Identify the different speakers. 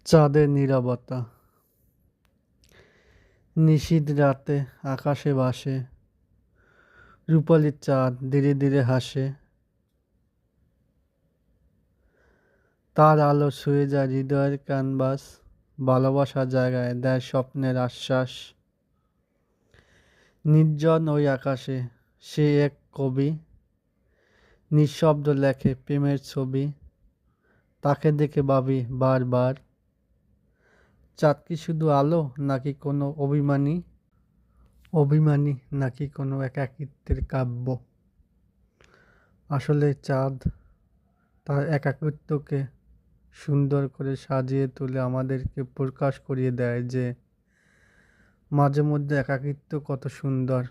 Speaker 1: চাঁদের নীরবতা। নিশীথ রাতে আকাশে ভাসে রূপালি চাঁদ, ধীরে ধীরে হাসে। তার আলো ছুঁয়ে যায় হৃদয়ের ক্যানভাস, ভালোবাসার জায়গায় দেয় স্বপ্নের আশ্বাস। নির্জন ওই আকাশে সে এক কবি, নিঃশব্দ লেখে প্রেমের ছবি। তাকে দেখে ভাবি বারবার, চাঁদ কি শুধু আলো নাকি কোনো অভিমানী নাকি কোনো একাকিত্বের কাব্য। আসলে চাঁদ তার একাকিত্বকে সুন্দর করে সাজিয়ে তুলে আমাদেরকে প্রকাশ করিয়ে দেয় যে মাঝে মধ্যে একাকিত্ব কত সুন্দর।